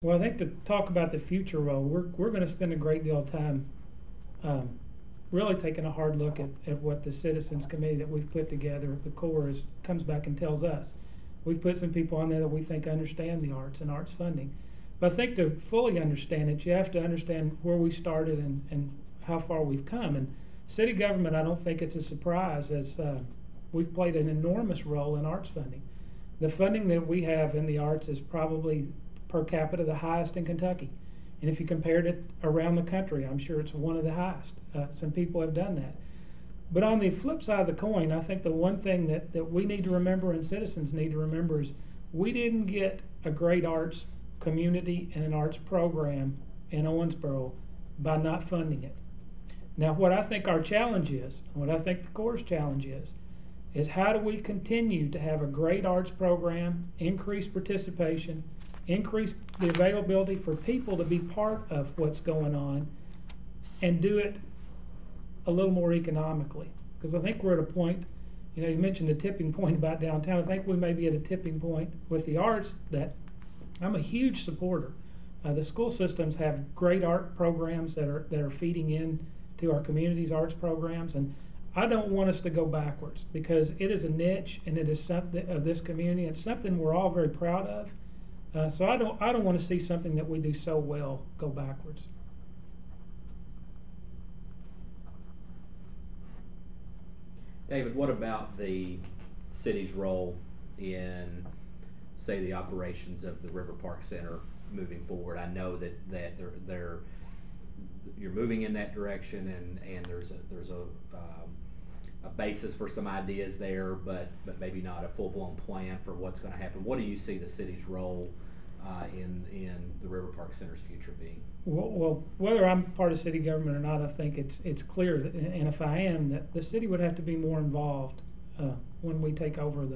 Well, I think to talk about the future role, we're going to spend a great deal of time um, really taking a hard look at what the Citizens Committee that we've put together, the core, comes back and tells us. We've put some people on there that we think understand the arts and arts funding. But I think to fully understand it, you have to understand where we started and how far we've come. And city government, I don't think it's a surprise, as we've played an enormous role in arts funding. The funding that we have in the arts is probably per capita the highest in Kentucky. And if you compared it around the country, I'm sure it's one of the highest. Some people have done that. But on the flip side of the coin, I think the one thing that we need to remember and citizens need to remember is we didn't get a great arts community and an arts program in Owensboro by not funding it. Now, what I think our challenge is, what I think the Corps' challenge is how do we continue to have a great arts program, increase participation, increase the availability for people to be part of what's going on, and do it a little more economically. Because I think we're at a point, you mentioned the tipping point about downtown. I think we may be at a tipping point with the arts that I'm a huge supporter. The school systems have great art programs that are feeding in to our community's arts programs, and I don't want us to go backwards because it is a niche and it is something of this community. It's something we're all very proud of. So I don't want to see something that we do so well go backwards. David, what about the city's role in, say, the operations of the River Park Center moving forward? I know that you're moving in that direction, and there's a basis for some ideas there, but maybe not a full-blown plan for what's going to happen. What do you see the city's role in the River Park Center's future being? Well, whether I'm part of city government or not, I think it's clear that, and if I am, that the city would have to be more involved when we take over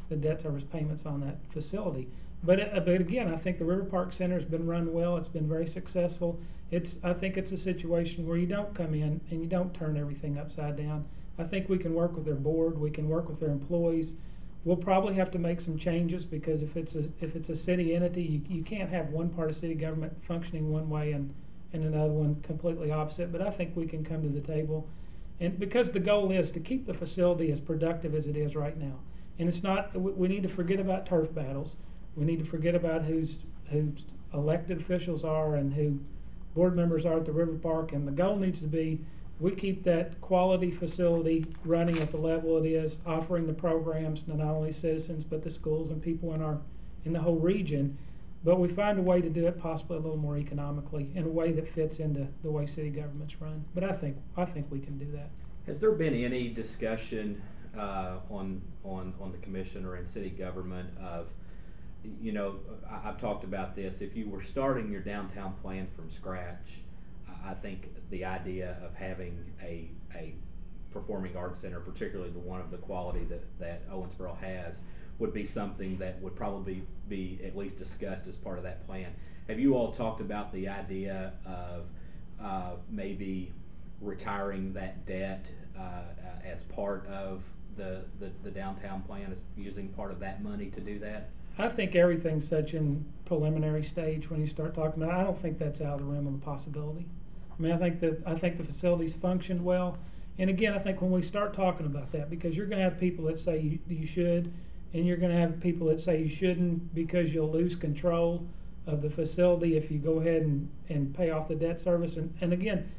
the debt service payments on that facility. But again, I think the River Park Center has been run well. It's been very successful. I think it's a situation where you don't come in and you don't turn everything upside down. I think we can work with their board. We can work with their employees. We'll probably have to make some changes because if it's a city entity, you can't have one part of city government functioning one way and another one completely opposite. But I think we can come to the table, and because the goal is to keep the facility as productive as it is right now. And it's not. We need to forget about turf battles. We need to forget about who's elected officials are and who board members are at the River Park. And the goal needs to be we keep that quality facility running at the level it is, offering the programs to not only citizens but the schools and people in the whole region. But we find a way to do it possibly a little more economically in a way that fits into the way city government's run. But I think we can do that. Has there been any discussion on the commission or in city government of, I've talked about this, if you were starting your downtown plan from scratch, I think the idea of having a performing arts center, particularly the one of the quality that Owensboro has, would be something that would probably be at least discussed as part of that plan. Have you all talked about the idea of maybe retiring that debt as part of the downtown plan, as using part of that money to do that? I think everything's such in preliminary stage when you start talking about it. I don't think that's out of the realm of the possibility. I mean, I think the facilities functioned well, and again, I think when we start talking about that, because you're going to have people that say you should, and you're going to have people that say you shouldn't because you'll lose control of the facility if you go ahead and pay off the debt service. And again,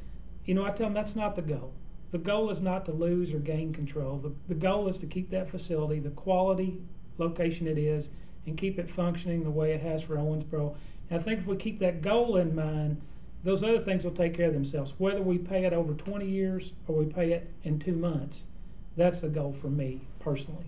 I tell them that's not the goal. The goal is not to lose or gain control. The goal is to keep that facility, the quality location it is, and keep it functioning the way it has for Owensboro. And I think if we keep that goal in mind, those other things will take care of themselves. Whether we pay it over 20 years or we pay it in 2 months, that's the goal for me personally.